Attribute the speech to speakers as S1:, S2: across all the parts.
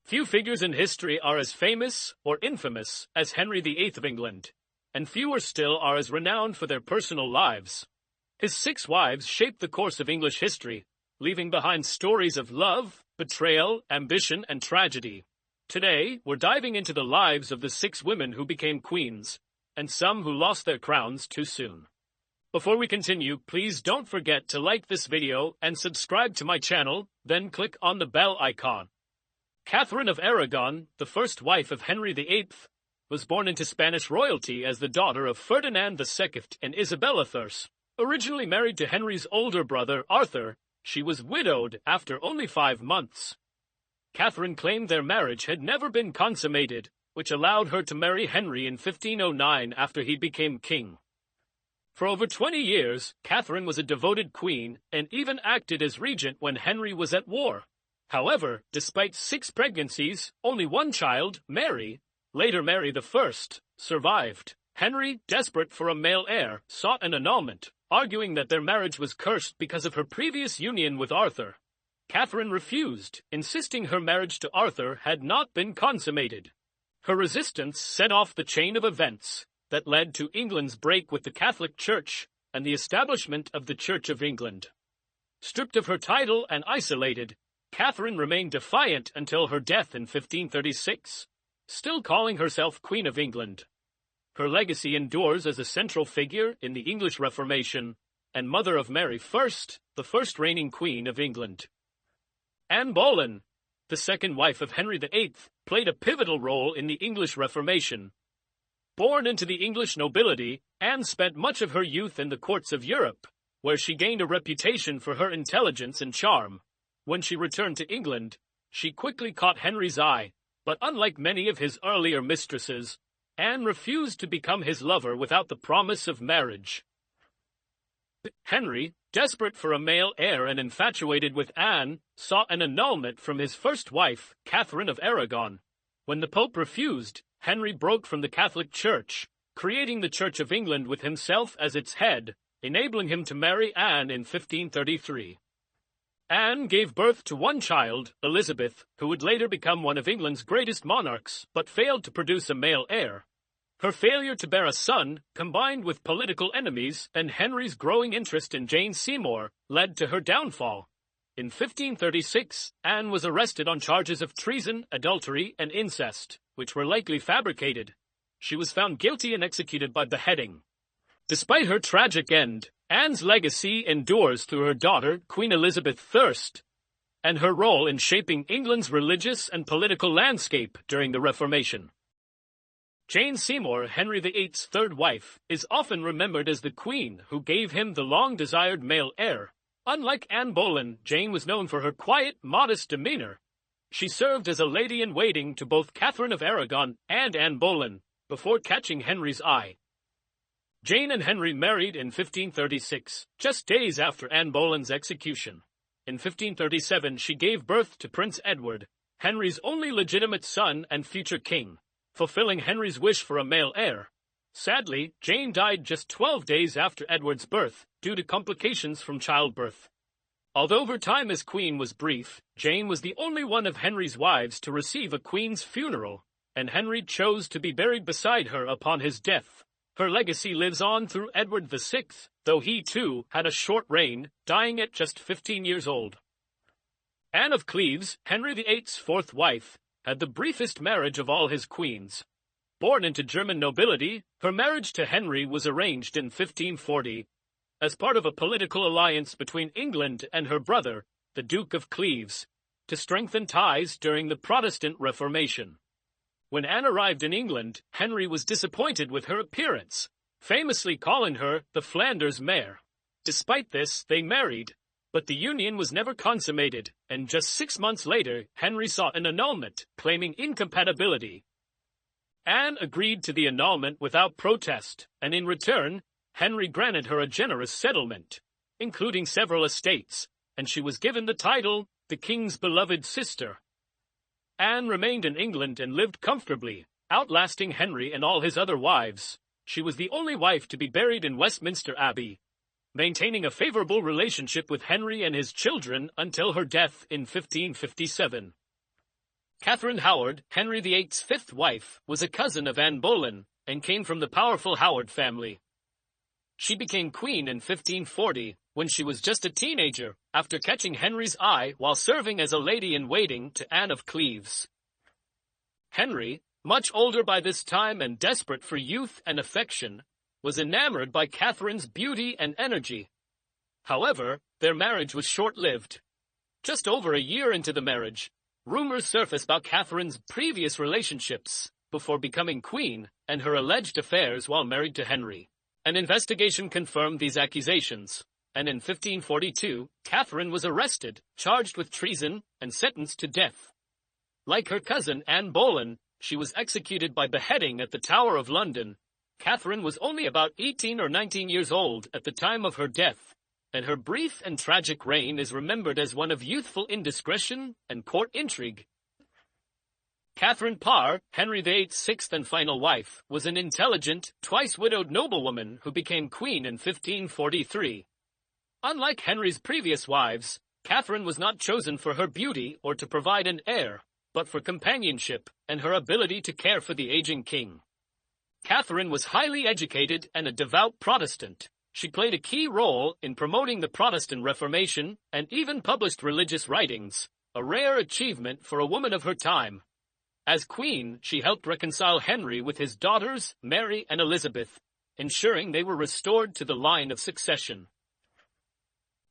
S1: Few figures in history are as famous or infamous as Henry VIII of England, and fewer still are as renowned for their personal lives. His 6 wives shaped the course of English history, leaving behind stories of love, betrayal, ambition, and tragedy. Today, we're diving into the lives of the 6 women who became queens, and some who lost their crowns too soon. Before we continue, please don't forget to like this video and subscribe to my channel, then click on the bell icon. Catherine of Aragon, the first wife of Henry VIII, was born into Spanish royalty as the daughter of Ferdinand II and Isabella I. Originally married to Henry's older brother, Arthur, she was widowed after only 5 months. Catherine claimed their marriage had never been consummated, which allowed her to marry Henry in 1509 after he became king. For over 20 years, Catherine was a devoted queen and even acted as regent when Henry was at war. However, despite 6 pregnancies, only one child, Mary, later Mary I, survived. Henry, desperate for a male heir, sought an annulment, arguing that their marriage was cursed because of her previous union with Arthur. Catherine refused, insisting her marriage to Arthur had not been consummated. Her resistance set off the chain of events that led to England's break with the Catholic Church and the establishment of the Church of England. Stripped of her title and isolated, Catherine remained defiant until her death in 1536, still calling herself Queen of England. Her legacy endures as a central figure in the English Reformation and mother of Mary I, the first reigning Queen of England. Anne Boleyn, the second wife of Henry VIII, played a pivotal role in the English Reformation. Born into the English nobility, Anne spent much of her youth in the courts of Europe, where she gained a reputation for her intelligence and charm. When she returned to England, she quickly caught Henry's eye, but unlike many of his earlier mistresses, Anne refused to become his lover without the promise of marriage. Henry, desperate for a male heir and infatuated with Anne, sought an annulment from his first wife, Catherine of Aragon. When the Pope refused, Henry broke from the Catholic Church, creating the Church of England with himself as its head, enabling him to marry Anne in 1533. Anne gave birth to one child, Elizabeth, who would later become one of England's greatest monarchs, but failed to produce a male heir. Her failure to bear a son, combined with political enemies and Henry's growing interest in Jane Seymour, led to her downfall. In 1536, Anne was arrested on charges of treason, adultery, and incest, which were likely fabricated. She was found guilty and executed by beheading. Despite her tragic end, Anne's legacy endures through her daughter, Queen Elizabeth I, and her role in shaping England's religious and political landscape during the Reformation. Jane Seymour, Henry VIII's third wife, is often remembered as the queen who gave him the long-desired male heir. Unlike Anne Boleyn, Jane was known for her quiet, modest demeanor. She served as a lady-in-waiting to both Catherine of Aragon and Anne Boleyn, before catching Henry's eye. Jane and Henry married in 1536, just days after Anne Boleyn's execution. In 1537, she gave birth to Prince Edward, Henry's only legitimate son and future king, fulfilling Henry's wish for a male heir. Sadly, Jane died just 12 days after Edward's birth, due to complications from childbirth. Although her time as queen was brief, Jane was the only one of Henry's wives to receive a queen's funeral, and Henry chose to be buried beside her upon his death. Her legacy lives on through Edward VI, though he too had a short reign, dying at just 15 years old. Anne of Cleves, Henry VIII's fourth wife, had the briefest marriage of all his queens. Born into German nobility, her marriage to Henry was arranged in 1540, as part of a political alliance between England and her brother, the Duke of Cleves, to strengthen ties during the Protestant Reformation. When Anne arrived in England, Henry was disappointed with her appearance, famously calling her the Flanders mare. Despite this, they married, but the union was never consummated, and just 6 months later, Henry sought an annulment, claiming incompatibility. Anne agreed to the annulment without protest, and in return, Henry granted her a generous settlement, including several estates, and she was given the title, the king's beloved sister. Anne remained in England and lived comfortably, outlasting Henry and all his other wives. She was the only wife to be buried in Westminster Abbey, maintaining a favorable relationship with Henry and his children until her death in 1557. Katherine Howard, Henry VIII's fifth wife, was a cousin of Anne Boleyn, and came from the powerful Howard family. She became queen in 1540, when she was just a teenager, after catching Henry's eye while serving as a lady-in-waiting to Anne of Cleves. Henry, much older by this time and desperate for youth and affection, was enamored by Catherine's beauty and energy. However, their marriage was short-lived. Just over a year into the marriage, rumors surfaced about Catherine's previous relationships before becoming queen and her alleged affairs while married to Henry. An investigation confirmed these accusations, and in 1542, Catherine was arrested, charged with treason, and sentenced to death. Like her cousin Anne Boleyn, she was executed by beheading at the Tower of London. Catherine was only about 18 or 19 years old at the time of her death, and her brief and tragic reign is remembered as one of youthful indiscretion and court intrigue. Katherine Parr, Henry VIII's sixth and final wife, was an intelligent, twice-widowed noblewoman who became queen in 1543. Unlike Henry's previous wives, Catherine was not chosen for her beauty or to provide an heir, but for companionship and her ability to care for the aging king. Catherine was highly educated and a devout Protestant. She played a key role in promoting the Protestant Reformation and even published religious writings, a rare achievement for a woman of her time. As queen, she helped reconcile Henry with his daughters, Mary and Elizabeth, ensuring they were restored to the line of succession.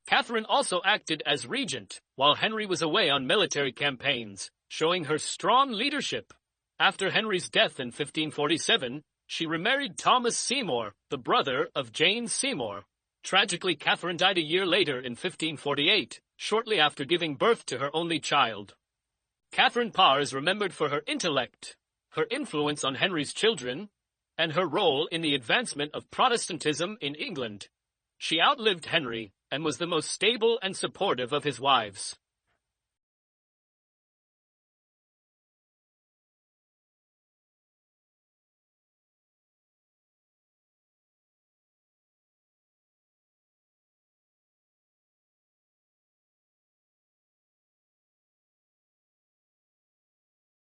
S1: Catherine also acted as regent, while Henry was away on military campaigns, showing her strong leadership. After Henry's death in 1547, she remarried Thomas Seymour, the brother of Jane Seymour. Tragically, Catherine died a year later in 1548, shortly after giving birth to her only child. Katherine Parr is remembered for her intellect, her influence on Henry's children, and her role in the advancement of Protestantism in England. She outlived Henry and was the most stable and supportive of his wives.